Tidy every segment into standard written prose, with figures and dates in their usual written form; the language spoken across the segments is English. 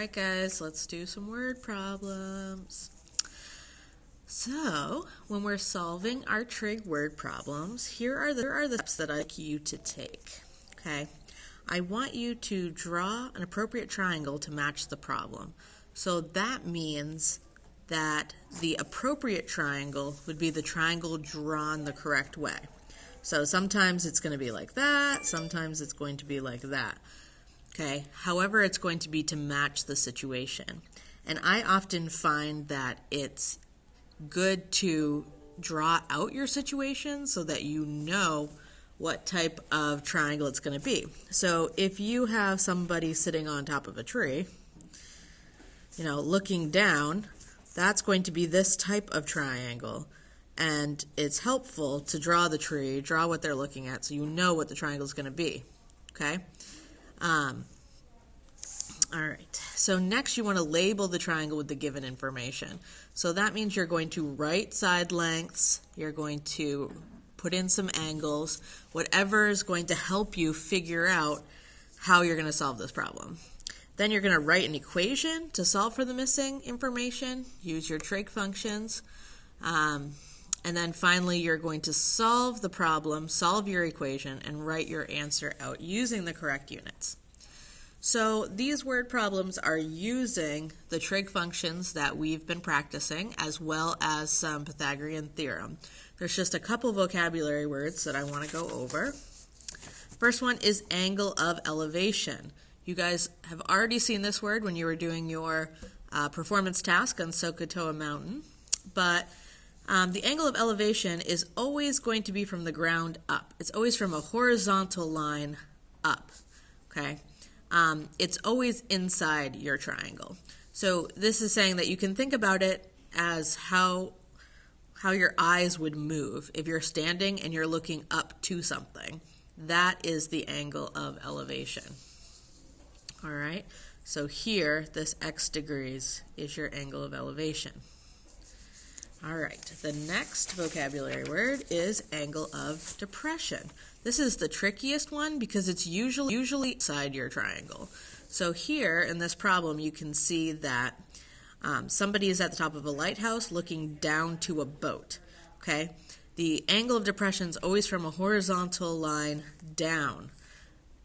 Alright guys, let's do some word problems. So, when we're solving our trig word problems, here are the steps that I'd like you to take. Okay, I want you to draw an appropriate triangle to match the problem. So that means that the appropriate triangle would be the triangle drawn the correct way. So sometimes it's going to be like that, sometimes it's going to be like that. Okay, however, it's going to be to match the situation. And I often find that it's good to draw out your situation so that you know what type of triangle it's going to be. So if you have somebody sitting on top of a tree, you know, looking down, that's going to be this type of triangle. And it's helpful to draw the tree, draw what they're looking at, so you know what the triangle is going to be. Okay? All right, so next you want to label the triangle with the given information. So that means you're going to write side lengths, you're going to put in some angles, whatever is going to help you figure out how you're going to solve this problem. Then you're going to write an equation to solve for the missing information, use your trig functions, and then finally you're going to solve the problem, solve your equation, and write your answer out using the correct units. So these word problems are using the trig functions that we've been practicing, as well as some Pythagorean theorem. There's just a couple vocabulary words that I want to go over. First one is angle of elevation. You guys have already seen this word when you were doing your performance task on Sokotoa Mountain, but the angle of elevation is always going to be from the ground up. It's always from a horizontal line up, okay? It's always inside your triangle. So this is saying that you can think about it as how your eyes would move if you're standing and you're looking up to something. That is the angle of elevation. All right, so here, this x degrees is your angle of elevation. All right, the next vocabulary word is angle of depression. This is the trickiest one because it's usually inside your triangle. So here in this problem, you can see that somebody is at the top of a lighthouse looking down to a boat. Okay, the angle of depression is always from a horizontal line down,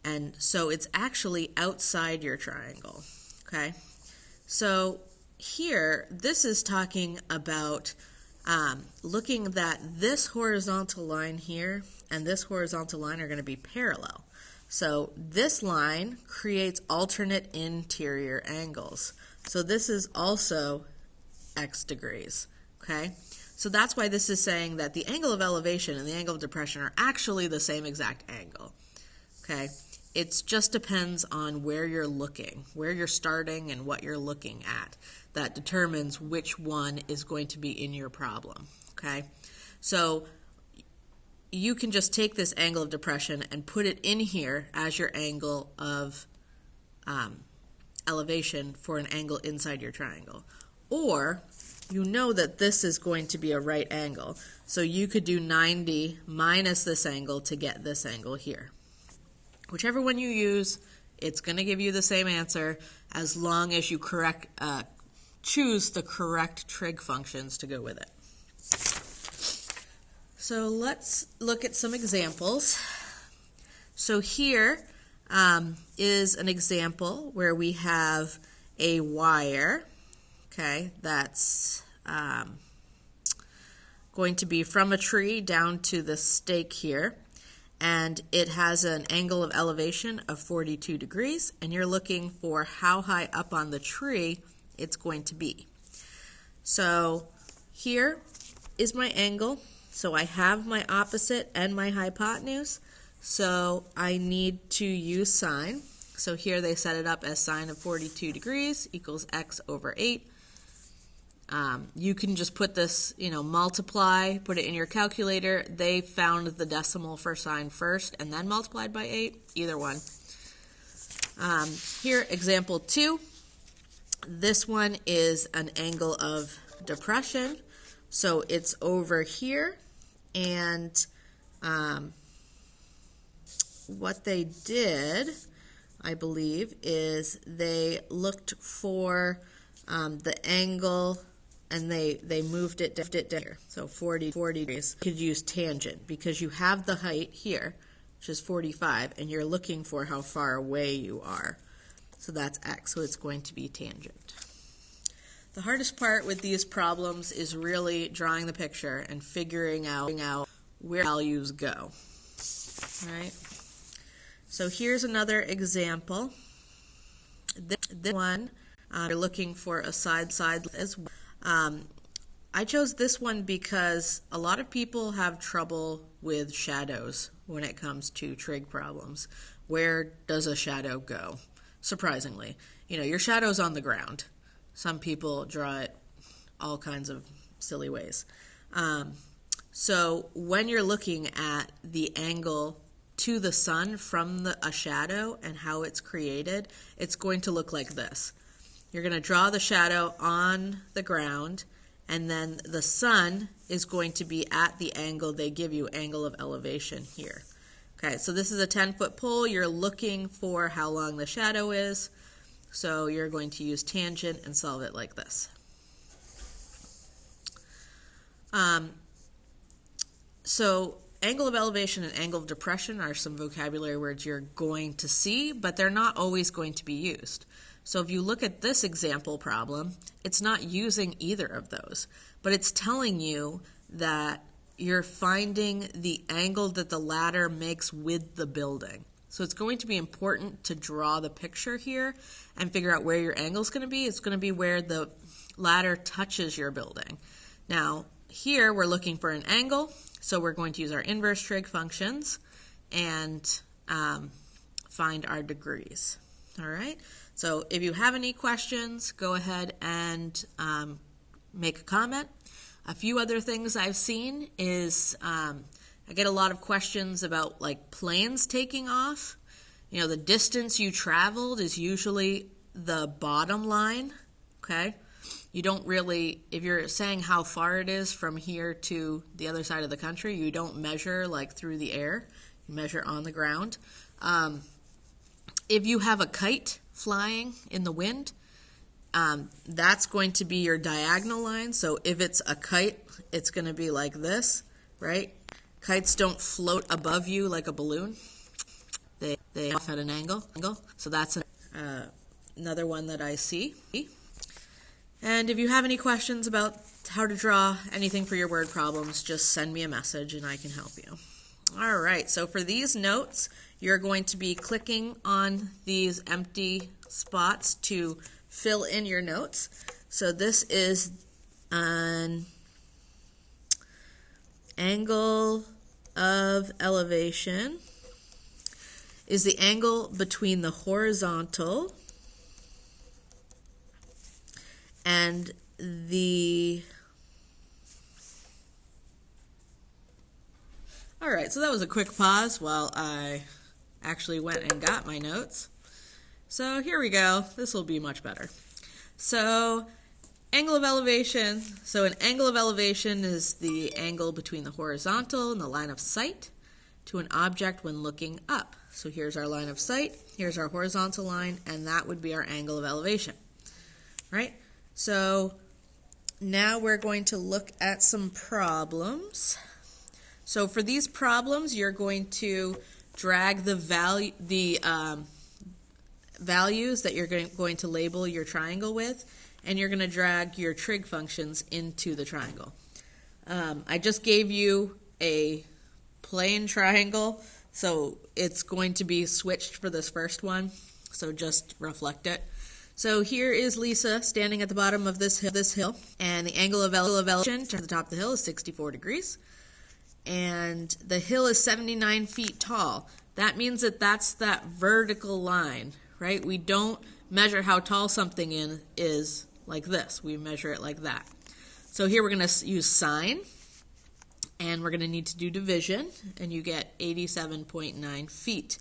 and so it's actually outside your triangle. Okay, so here this is talking about looking that this horizontal line here and this horizontal line are going to be parallel. So this line creates alternate interior angles. So this is also x degrees, okay? So that's why this is saying that the angle of elevation and the angle of depression are actually the same exact angle, okay? It just depends on where you're looking, where you're starting and what you're looking at. That determines which one is going to be in your problem, okay? So you can just take this angle of depression and put it in here as your angle of elevation for an angle inside your triangle. Or you know that this is going to be a right angle, so you could do 90 minus this angle to get this angle here. Whichever one you use, it's going to give you the same answer as long as you choose the correct trig functions to go with it. So let's look at some examples. So here is an example where we have a wire, okay, that's going to be from a tree down to the stake here. And it has an angle of elevation of 42 degrees, and you're looking for how high up on the tree it's going to be. So here is my angle. So I have my opposite and my hypotenuse. So I need to use sine. So here they set it up as sine of 42 degrees equals x over 8. You can just put this, multiply, put it in your calculator. They found the decimal for sine first and then multiplied by 8, either one. Here, example 2. This one is an angle of depression. So it's over here, and what they did I believe, is they looked for the angle and they moved it down here. So 40 degrees. You could use tangent because you have the height here, which is 45, and you're looking for how far away you are. So that's x, so it's going to be tangent. The hardest part with these problems is really drawing the picture and figuring out where values go. All right. So here's another example. This one, you're looking for a side as well. I chose this one because a lot of people have trouble with shadows when it comes to trig problems. Where does a shadow go? Surprisingly, your shadow's on the ground. Some people draw it all kinds of silly ways. So when you're looking at the angle to the sun from a shadow and how it's created, it's going to look like this. You're going to draw the shadow on the ground, and then the sun is going to be at the angle they give you, angle of elevation here. Okay, so this is a 10-foot pole. You're looking for how long the shadow is, so you're going to use tangent and solve it like this. So angle of elevation and angle of depression are some vocabulary words you're going to see, but they're not always going to be used. So if you look at this example problem, it's not using either of those, but it's telling you that you're finding the angle that the ladder makes with the building. So it's going to be important to draw the picture here and figure out where your angle is going to be. It's going to be where the ladder touches your building. Now, here we're looking for an angle, so we're going to use our inverse trig functions and find our degrees. All right, so if you have any questions, go ahead and make a comment. A few other things I've seen is I get a lot of questions about like planes taking off. The distance you traveled is usually the bottom line, okay? You don't really, if you're saying how far it is from here to the other side of the country, you don't measure like through the air. You measure on the ground. If you have a kite flying in the wind, that's going to be your diagonal line. So if it's a kite, it's going to be like this, right? Kites don't float above you like a balloon. They off at an angle. So that's another one that I see. And if you have any questions about how to draw anything for your word problems, just send me a message and I can help you. All right, so for these notes, you're going to be clicking on these empty spots to fill in your notes. So this is an angle of elevation is the angle between the horizontal and the... All right, so that was a quick pause while I actually went and got my notes. So here we go. This will be much better. So angle of elevation. So an angle of elevation is the angle between the horizontal and the line of sight to an object when looking up. So here's our line of sight, here's our horizontal line, and that would be our angle of elevation, right? So now we're going to look at some problems. So for these problems, you're going to drag the values that you're going to label your triangle with, and you're going to drag your trig functions into the triangle. I just gave you a plain triangle, so it's going to be switched for this first one, so just reflect it. So here is Lisa standing at the bottom of this hill, and the angle of elevation to the top of the hill is 64 degrees, and the hill is 79 feet tall. That means that that's that vertical line, right? We don't measure how tall something is like this. We measure it like that. So here we're going to use sine, and we're going to need to do division, and you get 87.9 feet.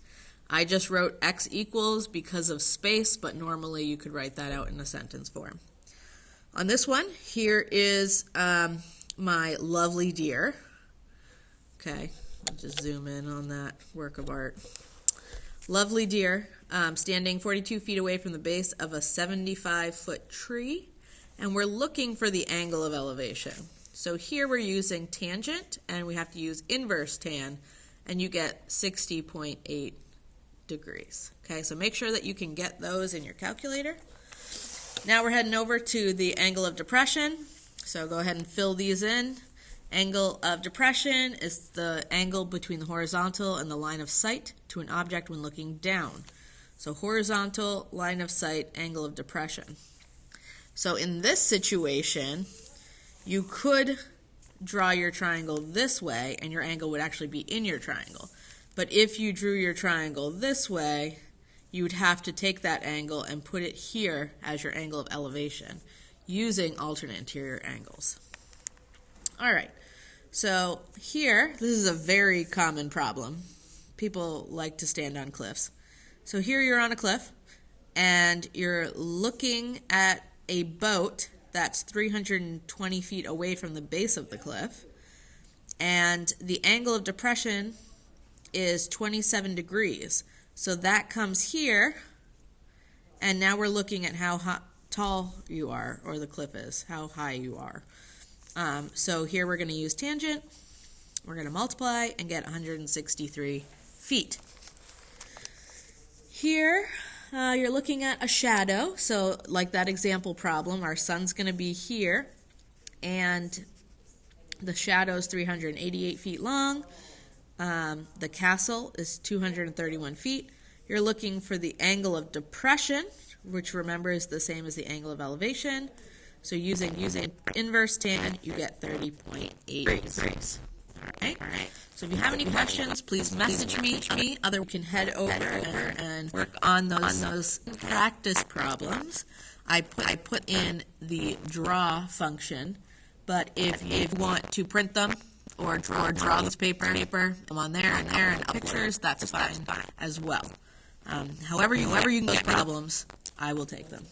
I just wrote x equals because of space, but normally you could write that out in a sentence form. On this one, here is my lovely deer. Okay, I'll just zoom in on that work of art. Lovely deer standing 42 feet away from the base of a 75-foot tree, and we're looking for the angle of elevation. So here we're using tangent, and we have to use inverse tan, and you get 60.8 degrees. Okay, so make sure that you can get those in your calculator. Now we're heading over to the angle of depression. So go ahead and fill these in. Angle of depression is the angle between the horizontal and the line of sight to an object when looking down. So horizontal, line of sight, angle of depression. So in this situation, you could draw your triangle this way and your angle would actually be in your triangle. But if you drew your triangle this way, you would have to take that angle and put it here as your angle of elevation using alternate interior angles. All right, so here, this is a very common problem. People like to stand on cliffs. So here you're on a cliff, and you're looking at a boat that's 320 feet away from the base of the cliff, and the angle of depression is 27 degrees. So that comes here, and now we're looking at how tall you are, or the cliff is, how high you are. So here we're going to use tangent, we're going to multiply and get 163 feet. Here you're looking at a shadow, so like that example problem, our sun's going to be here, and the shadow is 388 feet long. The castle is 231 feet. You're looking for the angle of depression, which remember is the same as the angle of elevation. So using inverse tan, you get 30.8 degrees. All right. So if you have any questions, please message me. Otherwise, we can head over and work on those practice problems. I put in the draw function, but if you want to print them or draw this paper on there and pictures, that's fine as well. However you can get problems, I will take them.